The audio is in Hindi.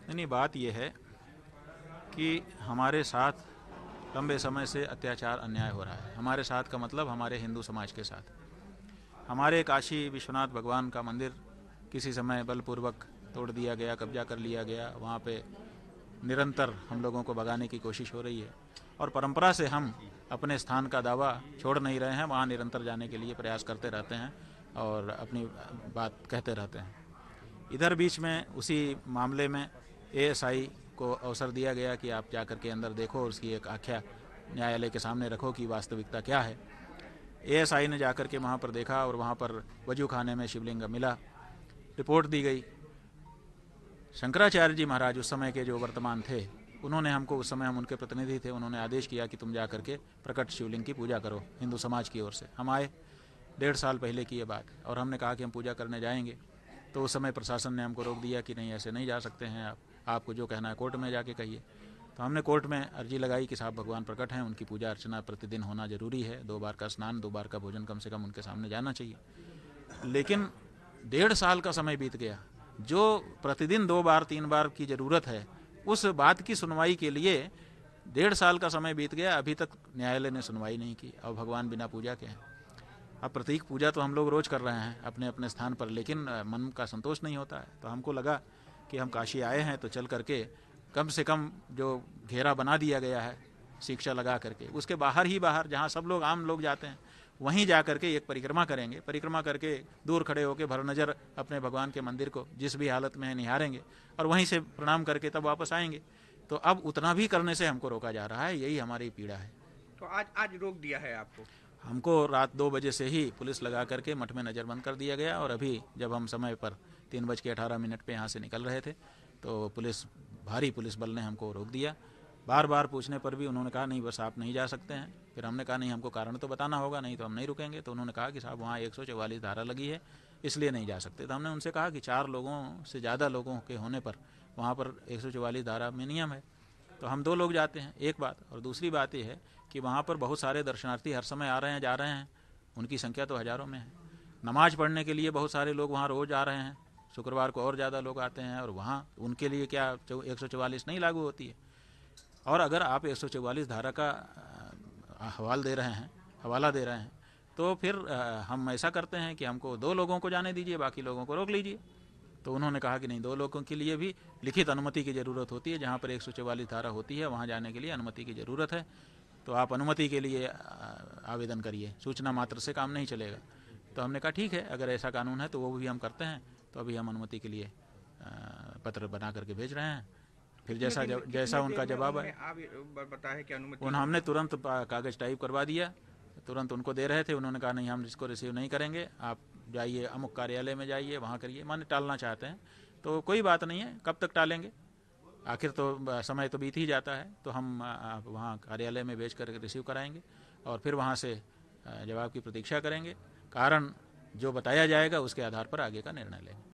नहीं, बात यह है कि हमारे साथ लंबे समय से अत्याचार अन्याय हो रहा है। हमारे साथ का मतलब हमारे हिंदू समाज के साथ। हमारे काशी विश्वनाथ भगवान का मंदिर किसी समय बलपूर्वक तोड़ दिया गया, कब्जा कर लिया गया। वहाँ पे निरंतर हम लोगों को भगाने की कोशिश हो रही है और परंपरा से हम अपने स्थान का दावा छोड़ नहीं रहे हैं। वहाँ निरंतर जाने के लिए प्रयास करते रहते हैं और अपनी बात कहते रहते हैं। इधर बीच में उसी मामले में एएसआई को अवसर दिया गया कि आप जाकर के अंदर देखो, उसकी एक आख्या न्यायालय के सामने रखो कि वास्तविकता क्या है। एएसआई ने जाकर के वहाँ पर देखा और वहाँ पर वजू खाने में शिवलिंग मिला। रिपोर्ट दी गई। शंकराचार्य जी महाराज उस समय के जो वर्तमान थे, उन्होंने हमको, उस समय हम उनके प्रतिनिधि थे, उन्होंने आदेश किया कि तुम जा करके प्रकट शिवलिंग की पूजा करो हिंदू समाज की ओर से। हम आए, 1.5 साल पहले की ये बात, और हमने कहा कि हम पूजा करने जाएंगे। तो उस समय प्रशासन ने हमको रोक दिया कि नहीं, ऐसे नहीं जा सकते हैं, आपको जो कहना है कोर्ट में जाके कहिए। तो हमने कोर्ट में अर्जी लगाई कि साहब भगवान प्रकट हैं, उनकी पूजा अर्चना प्रतिदिन होना जरूरी है, 2 बार का स्नान, 2 बार का भोजन कम से कम उनके सामने जाना चाहिए। लेकिन 1.5 साल का समय बीत गया। जो प्रतिदिन 2 बार 3 बार की ज़रूरत है, उस बात की सुनवाई के लिए 1.5 साल का समय बीत गया, अभी तक न्यायालय ने सुनवाई नहीं की। और भगवान बिना पूजा के हैं। अब प्रतीक पूजा तो हम लोग रोज़ कर रहे हैं अपने अपने स्थान पर, लेकिन मन का संतोष नहीं होता है। तो हमको लगा कि हम काशी आए हैं तो चल करके कम से कम जो घेरा बना दिया गया है शिक्षा लगा करके, उसके बाहर ही बाहर, जहाँ सब लोग आम लोग जाते हैं, वहीं जा करके एक परिक्रमा करेंगे। परिक्रमा करके दूर खड़े होकर भर नज़र अपने भगवान के मंदिर को जिस भी हालत में है निहारेंगे और वहीं से प्रणाम करके तब वापस आएंगे। तो अब उतना भी करने से हमको रोका जा रहा है, यही हमारी पीड़ा है। तो आज रोक दिया है आपको? हमको रात 2 बजे से ही पुलिस लगा करके मठ में नज़रबंद कर दिया गया। और अभी जब हम समय पर 3:18 पे यहाँ से निकल रहे थे तो भारी पुलिस बल ने हमको रोक दिया। बार बार पूछने पर भी उन्होंने कहा नहीं, बस आप नहीं जा सकते हैं। फिर हमने कहा नहीं, हमको कारण तो बताना होगा, नहीं तो हम नहीं रुकेंगे। तो उन्होंने कहा कि साहब वहाँ 144 धारा लगी है, इसलिए नहीं जा सकते। तो हमने उनसे कहा कि 4 लोगों से ज़्यादा लोगों के होने पर वहाँ पर 144 धारा में नियम है, तो हम 2 लोग जाते हैं, एक बात। और दूसरी बात यह है कि वहाँ पर बहुत सारे दर्शनार्थी हर समय आ रहे हैं, जा रहे हैं, उनकी संख्या तो हज़ारों में है। नमाज पढ़ने के लिए बहुत सारे लोग वहाँ रोज़ आ रहे हैं, शुक्रवार को और ज़्यादा लोग आते हैं, और वहाँ उनके लिए क्या 144 नहीं लागू होती है? और अगर आप 144 धारा का हवाला दे रहे हैं तो फिर हम ऐसा करते हैं कि हमको 2 लोगों को जाने दीजिए, बाकी लोगों को रोक लीजिए। तो उन्होंने कहा कि नहीं, 2 लोगों के लिए भी लिखित अनुमति की ज़रूरत होती है। जहाँ पर 144 धारा होती है वहाँ जाने के लिए अनुमति की ज़रूरत है। तो आप अनुमति के लिए आवेदन करिए, सूचना मात्र से काम नहीं चलेगा। तो हमने कहा ठीक है, अगर ऐसा कानून है तो वो भी हम करते हैं। तो अभी हम अनुमति के लिए पत्र बना करके भेज रहे हैं। फिर जैसा उनका जवाब है, बताया कि अनुमति हमने तुरंत कागज़ टाइप करवा दिया, तुरंत उनको दे रहे थे। उन्होंने कहा नहीं, हम इसको रिसीव नहीं करेंगे, आप जाइए अमुक कार्यालय में जाइए, वहाँ करिए। माने टालना चाहते हैं। तो कोई बात नहीं है, कब तक टालेंगे, आखिर तो समय तो बीत ही जाता है। तो हम वहाँ कार्यालय में भेज कर रिसीव कराएंगे और फिर वहाँ से जवाब की प्रतीक्षा करेंगे। कारण जो बताया जाएगा उसके आधार पर आगे का निर्णय लेंगे।